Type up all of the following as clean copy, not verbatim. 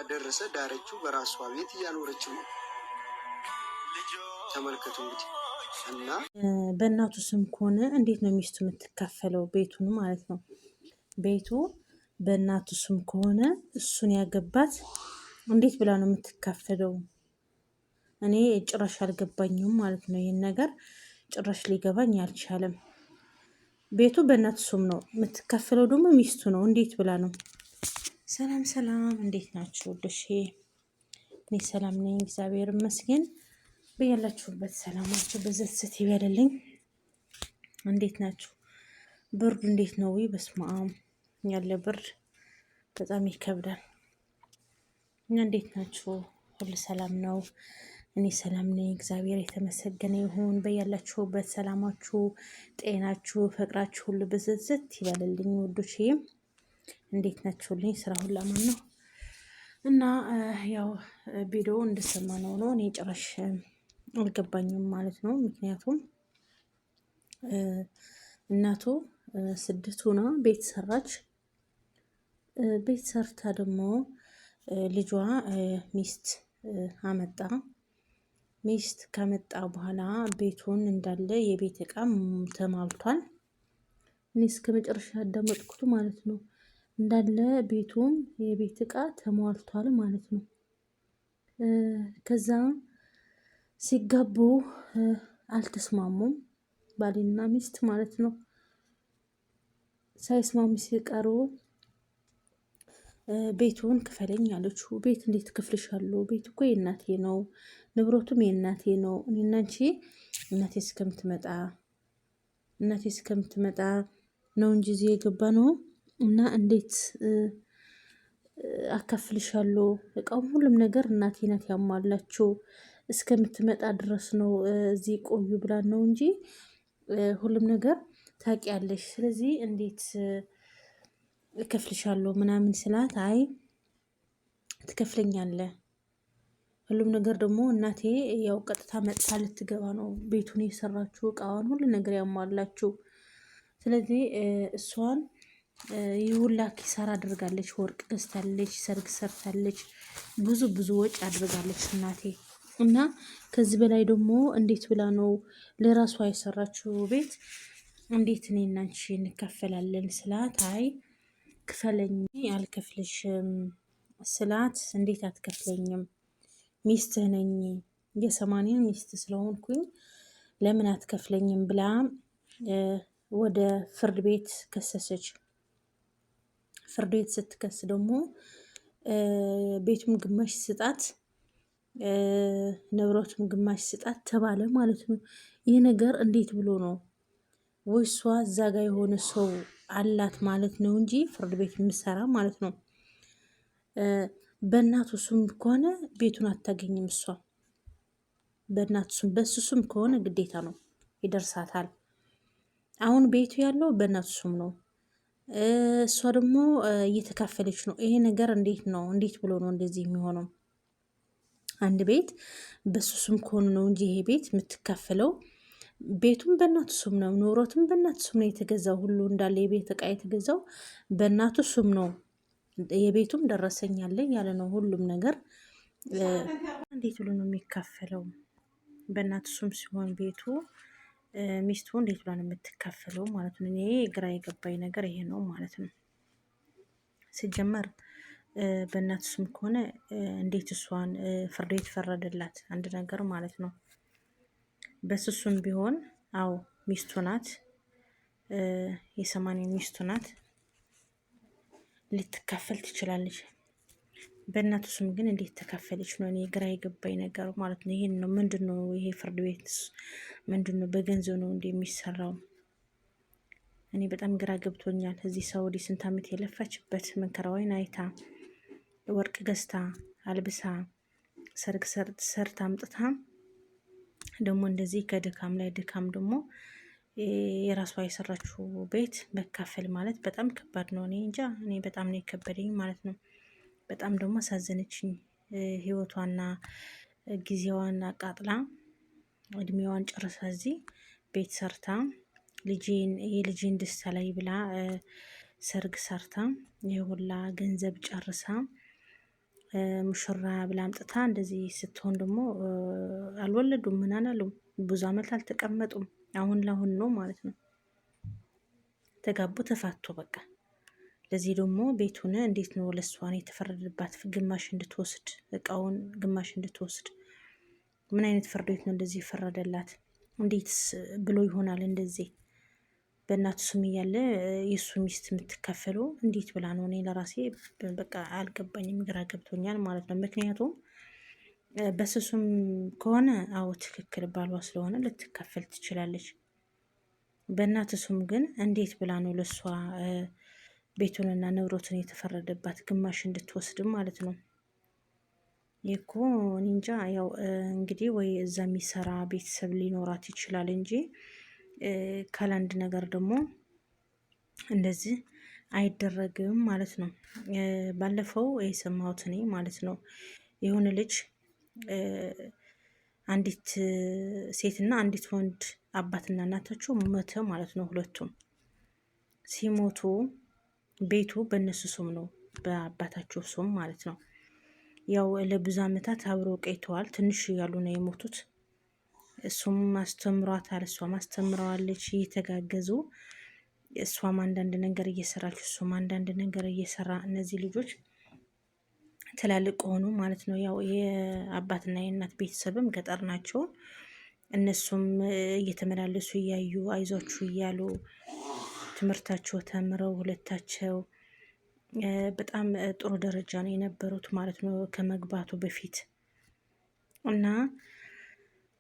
ደረሰ፣ ዳረችው፣ በራሷ ቤት እያኖረችው ነው። ተመልከቱ እንግዲህ እና በእናቱ ስም ከሆነ እንዴት ነው ሚስቱ የምትካፈለው ቤቱን ማለት ነው? ቤቱ በእናቱ ስም ከሆነ እሱን ያገባት እንዴት ብላ ነው የምትካፈለው? እኔ ጭራሽ አልገባኝም ማለት ነው። ይህን ነገር ጭራሽ ሊገባኝ አልቻለም። ቤቱ በእናቱ ስም ነው፣ የምትካፈለው ደግሞ ሚስቱ ነው። እንዴት ብላ ነው? ሰላም ሰላም፣ እንዴት ናችሁ ውዶቼ? እኔ ሰላም ነኝ፣ እግዚአብሔር ይመስገን። በያላችሁበት ሰላማችሁ በዘት ይበልልኝ። እንዴት ናችሁ? ብርዱ እንዴት ነው? በስመ አብ ያለ ብርድ በጣም ይከብዳል። እና እንዴት ናችሁ? ሁሉ ሰላም ነው? እኔ ሰላም ነኝ፣ እግዚአብሔር የተመሰገነ ይሁን። በያላችሁበት ሰላማችሁ፣ ጤናችሁ፣ ፍቅራችሁ ሁሉ በዘት ይበልልኝ ውዶቼ። እንዴት ናችሁልኝ? ስራ ሁሉ አማን ነው? እና ያው ቪዲዮ እንደሰማነው ነው። እኔ ጭራሽ አልገባኝም ማለት ነው። ምክንያቱም እናቱ ስደት ሆና ቤት ሰራች። ቤት ሰርታ ደግሞ ልጇ ሚስት አመጣ። ሚስት ከመጣ በኋላ ቤቱን እንዳለ የቤት እቃ ተሟልቷል። እኔ እስከ መጨረሻ ያዳመጥኩት ማለት ነው። እንዳለ ቤቱን የቤት እቃ ተሟልቷል ማለት ነው። ከዛ ሲጋቡ አልተስማሙም፣ ባልና ሚስት ማለት ነው። ሳይስማሙ ሲቀሩ ቤቱን ክፈለኝ አለችው። ቤት እንዴት ክፍልሻለሁ? ቤት እኮ የእናቴ ነው፣ ንብረቱም የእናቴ ነው። እኔና አንቺ እናቴ እስከምትመጣ ነው እንጂ እዚህ የገባ ነው እና እንዴት አካፍልሻለሁ? እቃውም ሁሉም ነገር እናቴ ናት ያሟላችው፣ እስከምትመጣ ድረስ ነው እዚህ ቆዩ ብላን ነው እንጂ ሁሉም ነገር ታውቂያለሽ። ስለዚህ እንዴት እከፍልሻለሁ ምናምን ስላት፣ አይ ትከፍለኛለህ፣ ሁሉም ነገር ደግሞ እናቴ ያው ቀጥታ መጥታ ልትገባ ነው ቤቱን የሰራችው፣ እቃዋን ሁሉ ነገር ያሟላችው። ስለዚህ እሷን የሁላ ኪሳራ አድርጋለች። ወርቅ ገዝታለች፣ ሰርግ ሰርታለች፣ ብዙ ወጪ አድርጋለች እናቴ። እና ከዚህ በላይ ደግሞ እንዴት ብላ ነው ለራሷ የሰራችው ቤት እንዴት እኔ እና አንቺ እንካፈላለን ስላት፣ አይ ክፈለኝ አልከፍልሽም ስላት፣ እንዴት አትከፍለኝም? ሚስትህ ነኝ፣ የ80 ሚስት ስለሆንኩኝ ለምን አትከፍለኝም ብላ ወደ ፍርድ ቤት ከሰሰች። ፍርድ ቤት ስትከስ ደግሞ ቤቱም ግማሽ ስጣት፣ ንብረቱም ግማሽ ስጣት ተባለ ማለት ነው። ይህ ነገር እንዴት ብሎ ነው? ወይ እሷ እዛ ጋ የሆነ ሰው አላት ማለት ነው እንጂ ፍርድ ቤት የምሰራ ማለት ነው። በእናቱ ስም ከሆነ ቤቱን አታገኝም እሷ። በእናቱ ስም በሱ ስም ከሆነ ግዴታ ነው ይደርሳታል። አሁን ቤቱ ያለው በእናቱ ስም ነው፣ እሷ ደግሞ እየተካፈለች ነው። ይሄ ነገር እንዴት ነው? እንዴት ብሎ ነው እንደዚህ የሚሆነው? አንድ ቤት በሱ ስም ከሆነ ነው እንጂ ይሄ ቤት የምትካፈለው። ቤቱም በእናቱ ስም ነው፣ ኑሮትም በእናቱ ስም ነው የተገዛው። ሁሉ እንዳለ የቤት እቃ የተገዛው በእናቱ ስም ነው። የቤቱም ደረሰኝ አለኝ ያለ ነው ሁሉም ነገር። እንዴት ብሎ ነው የሚካፈለው? በእናቱ ስም ሲሆን ቤቱ ሚስቱ እንዴት ብላ ነው የምትካፈለው ማለት ነው? እኔ ግራ የገባኝ ነገር ይሄ ነው ማለት ነው። ሲጀመር በእናቱ ስም ከሆነ እንዴት እሷን ፍርድ ቤት ፈረደላት? አንድ ነገር ማለት ነው። በስሱም ቢሆን አው ሚስቱ ናት፣ የ80 ሚስቱ ናት፣ ልትካፈል ትችላለች። በእናቱ ስም ግን እንዴት ተካፈለች ነው እኔ ግራ የገባኝ ነገር ማለት ነው። ይሄን ነው ምንድነው? ይሄ ፍርድ ቤት ምንድነው? በገንዘብ ነው እንደ የሚሰራው? እኔ በጣም ግራ ገብቶኛል። እዚህ ሳውዲ ስንት ዓመት የለፋችበት መከራዋን አይታ ወርቅ ገዝታ አልብሳ ሰርግ ሰርታ አምጥታ ደግሞ እንደዚህ ከድካም ላይ ድካም ደግሞ የራሷ የሰራችው ቤት መካፈል ማለት በጣም ከባድ ነው። እኔ እንጃ፣ እኔ በጣም ነው የከበደኝ ማለት ነው። በጣም ደግሞ አሳዘነችኝ። ህይወቷና ጊዜዋን አቃጥላ እድሜዋን ጨርሳ እዚህ ቤት ሰርታ የልጄን ደስታ ላይ ብላ ሰርግ ሰርታ የሁላ ገንዘብ ጨርሳ ሙሽራ ብላ አምጥታ እንደዚህ ስትሆን ደግሞ አልወለዱም፣ ምን አላሉም፣ ብዙ አመት አልተቀመጡም። አሁን ለአሁን ነው ማለት ነው ተጋቡ፣ ተፋቶ በቃ። ለዚህ ደግሞ ቤቱን እንዴት ነው ለሷን የተፈረደባት ግማሽ እንድትወስድ እቃውን ግማሽ እንድትወስድ? ምን አይነት ፍርድ ቤት ነው እንደዚህ የፈረደላት? እንዴትስ ብሎ ይሆናል እንደዚህ? በእናቱ ስም እያለ የእሱ ሚስት የምትካፈለው እንዴት ብላ ነው? እኔ ለራሴ በቃ አልገባኝም፣ ግራ ገብቶኛል ማለት ነው። ምክንያቱም በስሱም ከሆነ አዎ ትክክል፣ ባሏ ስለሆነ ልትካፈል ትችላለች። በእናት ስም ግን እንዴት ብላ ነው ለእሷ ቤቱንና ንብረቱን የተፈረደባት ግማሽ እንድትወስድም ማለት ነው? ይኮ እንጃ። ያው እንግዲህ ወይ እዛ የሚሰራ ቤተሰብ ሊኖራት ይችላል እንጂ ካላንድ ነገር ደግሞ እንደዚህ አይደረግም ማለት ነው። ባለፈው የሰማሁት እኔ ማለት ነው የሆነ ልጅ አንዲት ሴትና አንዲት ወንድ አባትና እናታቸው ሞተ ማለት ነው። ሁለቱም ሲሞቱ ቤቱ በእነሱ ስም ነው፣ በአባታቸው ስም ማለት ነው። ያው ለብዙ ዓመታት አብረው ቆይተዋል። ትንሽ እያሉ ነው የሞቱት። እሱም አስተምሯታል፣ እሷም አስተምረዋለች፣ እየተጋገዙ እሷም አንዳንድ ነገር እየሰራች እሱም አንዳንድ ነገር እየሰራ እነዚህ ልጆች ትላልቅ ሆኑ ማለት ነው። ያው የአባትና የእናት ቤተሰብም ገጠር ናቸው። እነሱም እየተመላለሱ እያዩ አይዟችሁ እያሉ ትምህርታቸው ተምረው ሁለታቸው በጣም ጥሩ ደረጃ ነው የነበሩት ማለት ነው ከመግባቱ በፊት። እና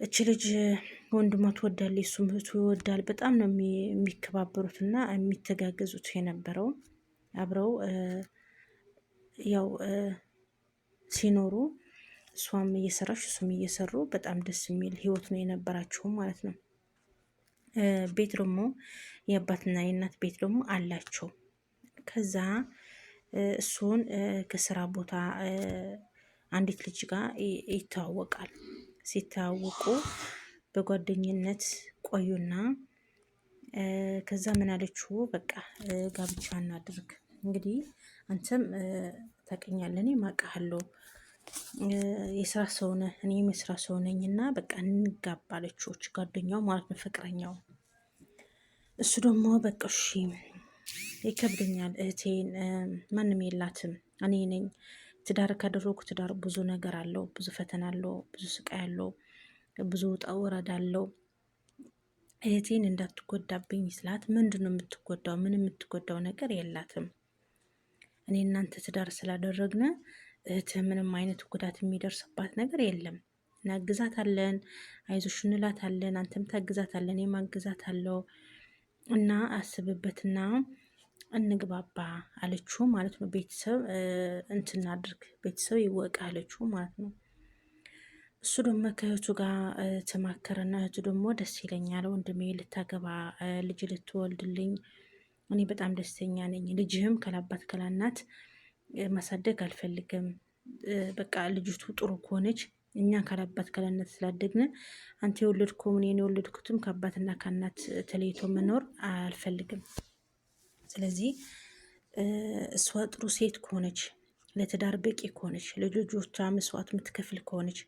እች ልጅ ወንድሟ ትወዳለች፣ እሱም እህቱ ይወዳል። በጣም ነው የሚከባበሩት እና የሚተጋገዙት የነበረው አብረው ያው ሲኖሩ እሷም እየሰራች እሱም እየሰሩ በጣም ደስ የሚል ህይወት ነው የነበራቸው ማለት ነው። ቤት ደግሞ የአባትና የእናት ቤት ደግሞ አላቸው። ከዛ እሱን ከስራ ቦታ አንዲት ልጅ ጋር ይተዋወቃል። ሲተዋወቁ በጓደኝነት ቆዩና ከዛ ምን አለችው፣ በቃ ጋብቻ እናድርግ፣ እንግዲህ አንተም ታውቀኛለህ፣ እኔም አውቅሃለሁ፣ የስራ ሰው ነህ፣ እኔም የስራ ሰው ነኝ እና በቃ እንጋባ አለችው፣ ጓደኛው ማለት ነው፣ ፍቅረኛው። እሱ ደግሞ በቃ እሺ ይከብደኛል፣ እህቴን ማንም የላትም፣ እኔ ነኝ። ትዳር ካደረጉ ትዳር ብዙ ነገር አለው፣ ብዙ ፈተና አለው፣ ብዙ ስቃይ አለው፣ ብዙ ውጣ ውረድ አለው። እህቴን እንዳትጎዳብኝ ስላት፣ ምንድን ነው የምትጎዳው? ምን የምትጎዳው ነገር የላትም። እኔ እናንተ ትዳር ስላደረግነ እህትህ ምንም አይነት ጉዳት የሚደርስባት ነገር የለም። እናግዛታለን፣ አይዞሽ እንላታለን፣ አንተም ታግዛታለን፣ እኔም አግዛታለሁ እና አስብበትና እንግባባ አለችው ማለት ነው። ቤተሰብ እንትን አድርግ፣ ቤተሰብ ይወቅ አለችው ማለት ነው። እሱ ደግሞ ከእህቱ ጋር ተማከረና እህቱ ደግሞ ደስ ይለኛል ወንድሜ ልታገባ ልጅ ልትወልድልኝ እኔ በጣም ደስተኛ ነኝ። ልጅህም ከላባት ከላናት ማሳደግ አልፈልግም። በቃ ልጅቱ ጥሩ ከሆነች እኛ ካላባት ካላናት ስላደግን አንተ የወለድከው እኔ የወለድኩትም ከአባትና ከእናት ተለይቶ መኖር አልፈልግም። ስለዚህ እሷ ጥሩ ሴት ከሆነች፣ ለትዳር በቂ ከሆነች፣ ለልጆቿ መስዋዕት የምትከፍል ከሆነች፣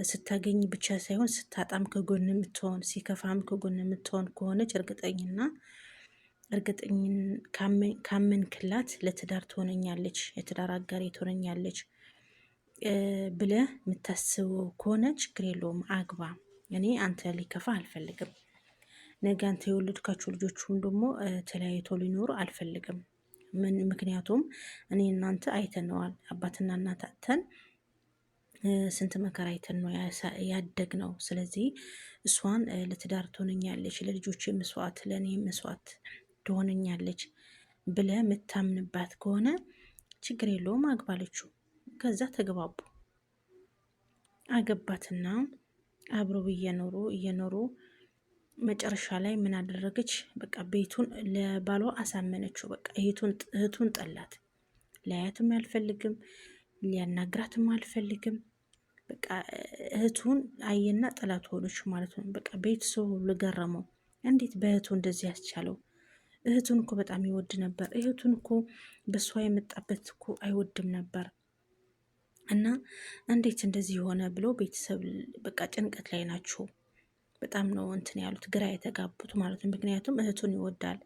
ስታገኝ ብቻ ሳይሆን ስታጣም ከጎን የምትሆን ሲከፋም ከጎን የምትሆን ከሆነች እርግጠኝ ካመንክላት ለትዳር ትሆነኛለች፣ የትዳር አጋሪ ትሆነኛለች ብለህ የምታስበው ከሆነ ችግር የለውም አግባ። እኔ አንተ ሊከፋ አልፈልግም። ነገ አንተ የወለድካቸው ልጆቹም ደግሞ ተለያይቶ ሊኖሩ አልፈልግም። ምክንያቱም እኔ እናንተ አይተነዋል። አባትና እናት አጥተን ስንት መከራ አይተን ነው ያደግ ነው። ስለዚህ እሷን ለትዳር ትሆነኛለች፣ ለልጆች መስዋዕት፣ ለእኔ መስዋዕት ትሆነኛለች ብለህ የምታምንባት ከሆነ ችግር የለውም አግባለችው። ከዛ ተግባቡ። አገባትና አብረው እየኖሩ መጨረሻ ላይ ምን አደረገች? በቃ ቤቱን ለባሏ አሳመነችው። በቃ እህቱን ጠላት። ሊያያትም አልፈልግም፣ ሊያናግራትም አልፈልግም። በቃ እህቱን አየና ጠላት ሆነች ማለት ነው። በቃ ቤተሰቡ ልገረመው። እንዴት በእህቱ እንደዚህ ያስቻለው? እህቱን እኮ በጣም ይወድ ነበር። እህቱን እኮ በእሷ የመጣበት እኮ አይወድም ነበር። እና እንዴት እንደዚህ የሆነ ብሎ ቤተሰብ በቃ ጭንቀት ላይ ናቸው። በጣም ነው እንትን ያሉት ግራ የተጋቡት ማለት ነው። ምክንያቱም እህቱን ይወዳል፣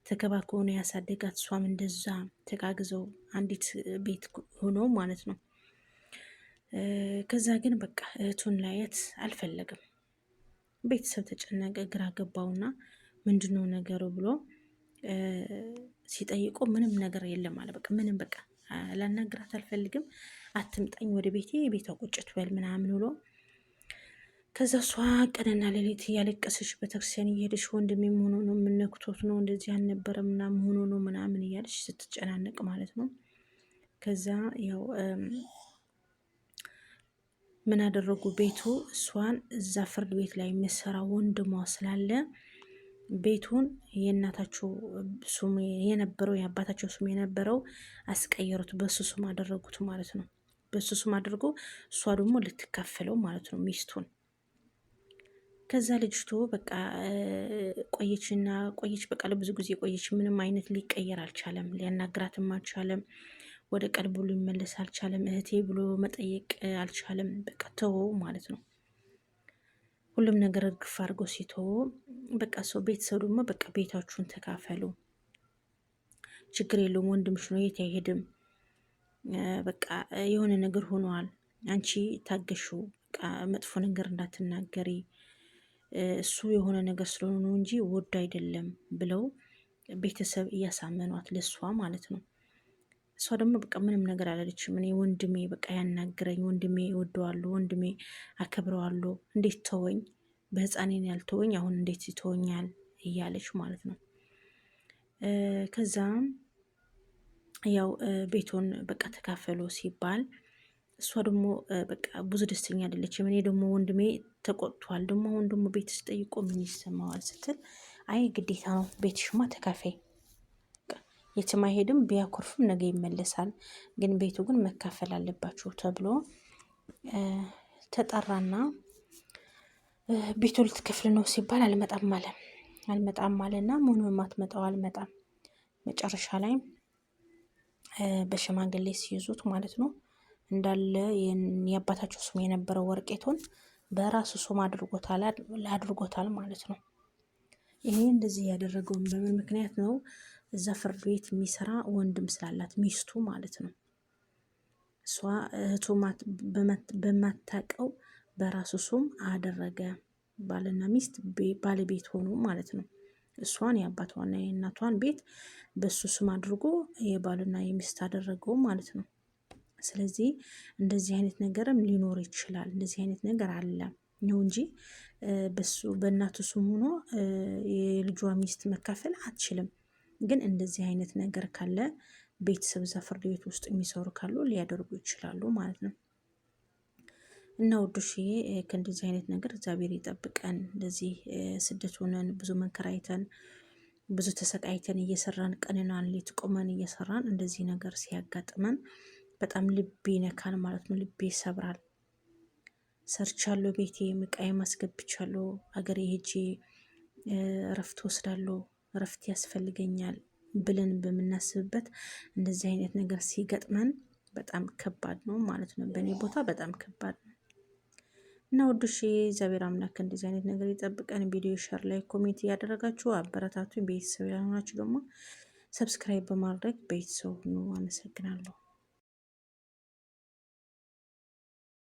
ተከባክቦ ነው ያሳደጋት። እሷም እንደዛ ተጋግዘው አንዲት ቤት ሆኖ ማለት ነው። ከዛ ግን በቃ እህቱን ላየት አልፈለግም። ቤተሰብ ተጨነቀ፣ ግራ ገባውና ምንድነው ነገሩ ብሎ ሲጠይቁ ምንም ነገር የለም አለ። በቃ ምንም በቃ ላናግራት አልፈልግም፣ አትምጣኝ ወደ ቤቴ፣ ቤቷ ቁጭ ትበል ምናምን ብሎ ከዛ እሷ ቀንና ሌሊት እያለቀሰች ቤተክርስቲያን እየሄደች ወንድሜ ሆኖ ነው የምነክቶት ነው እንደዚህ አልነበረ ምናምን ሆኖ ነው ምናምን እያለች ስትጨናነቅ ማለት ነው። ከዛ ያው ምን አደረጉ ቤቱ እሷን እዛ ፍርድ ቤት ላይ የሚሰራ ወንድሟ ስላለ ቤቱን የእናታቸው ሱም የነበረው የአባታቸው ሱም የነበረው አስቀየሩት፣ በሱ ሱም አደረጉት ማለት ነው። በሱ ሱም አድርጎ እሷ ደግሞ ልትካፈለው ማለት ነው ሚስቱን። ከዛ ልጅቱ በቃ ቆየችና ቆየች፣ በቃ ለብዙ ጊዜ ቆየች። ምንም አይነት ሊቀየር አልቻለም፣ ሊያናግራትም አልቻለም፣ ወደ ቀልቡ ሊመለስ አልቻለም፣ እህቴ ብሎ መጠየቅ አልቻለም። በቃ ተወው ማለት ነው። ሁሉም ነገር እርግፍ አድርጎ ሲተወ በቃ ሰው ቤተሰብ ደግሞ በቃ ቤታችሁን ተካፈሉ፣ ችግር የለውም ወንድምሽ ነው የት አይሄድም፣ በቃ የሆነ ነገር ሆኗል፣ አንቺ ታገሹ፣ በቃ መጥፎ ነገር እንዳትናገሪ፣ እሱ የሆነ ነገር ስለሆነ ነው እንጂ ወዶ አይደለም ብለው ቤተሰብ እያሳመኗት ለሷ ማለት ነው። እሷ ደግሞ በቃ ምንም ነገር አላለችም። እኔ ወንድሜ በቃ ያናግረኝ፣ ወንድሜ እወደዋለሁ፣ ወንድሜ አከብረዋለሁ፣ እንዴት ተወኝ፣ በህፃኔን ያልተወኝ አሁን እንዴት ይተወኛል እያለች ማለት ነው። ከዛም ያው ቤቱን በቃ ተካፈሉ ሲባል እሷ ደግሞ በቃ ብዙ ደስተኛ አይደለችም። እኔ ደግሞ ወንድሜ ተቆጥቷል፣ ደግሞ አሁን ደግሞ ቤት ስጠይቆ ምን ይሰማዋል ስትል አይ ግዴታ ነው ቤትሽማ ተካፈይ፣ የትም አይሄድም፣ ቢያኮርፍም ነገ ይመለሳል፣ ግን ቤቱ ግን መካፈል አለባችሁ ተብሎ ተጠራና ቤቱ ልትከፍል ነው ሲባል አልመጣም አለና ምኑ የማትመጣው አልመጣም። መጨረሻ ላይ በሽማግሌ ሲይዙት ማለት ነው እንዳለ የአባታቸው ስም የነበረው ወርቄቱን በራሱ ስም አድርጎታል ማለት ነው። ይሄ እንደዚህ ያደረገውን በምን ምክንያት ነው? እዛ ፍርድ ቤት የሚሰራ ወንድም ስላላት ሚስቱ ማለት ነው። እሷ እህቱ በማታቀው በራሱ ስም አደረገ። ባልና ሚስት ባለቤት ሆኑ ማለት ነው። እሷን የአባቷና የእናቷን ቤት በሱ ስም አድርጎ የባልና የሚስት አደረገው ማለት ነው። ስለዚህ እንደዚህ አይነት ነገርም ሊኖር ይችላል። እንደዚህ አይነት ነገር አለ ነው እንጂ በሱ በእናቱ ስም ሆኖ የልጇ ሚስት መካፈል አትችልም። ግን እንደዚህ አይነት ነገር ካለ ቤተሰብ እዛ ፍርድ ቤት ውስጥ የሚሰሩ ካሉ ሊያደርጉ ይችላሉ ማለት ነው። እና ውዶችዬ ከእንደዚህ አይነት ነገር እግዚአብሔር ይጠብቀን። እንደዚህ ስደት ሆነን ብዙ መንከራይተን ብዙ ተሰቃይተን እየሰራን ቀንና ሌት ቆመን እየሰራን እንደዚህ ነገር ሲያጋጥመን በጣም ልቤ ይነካል ማለት ነው። ልቤ ይሰብራል። ሰርቻለሁ፣ ቤቴ ምቃዬ ማስገብቻለሁ፣ አገሬ ሄጄ እረፍት ወስዳለሁ፣ እረፍት ያስፈልገኛል ብለን በምናስብበት እንደዚህ አይነት ነገር ሲገጥመን በጣም ከባድ ነው ማለት ነው። በእኔ ቦታ በጣም ከባድ ነው እና ውዶቼ እግዚአብሔር አምላክ እንደዚህ አይነት ነገር ይጠብቀን። ቪዲዮ ሸር ላይ ኮሜንት እያደረጋችሁ አበረታቱኝ። ቤተሰብ ያልሆናችሁ ደግሞ ሰብስክራይብ በማድረግ ቤተሰብ ሁኑ። አመሰግናለሁ።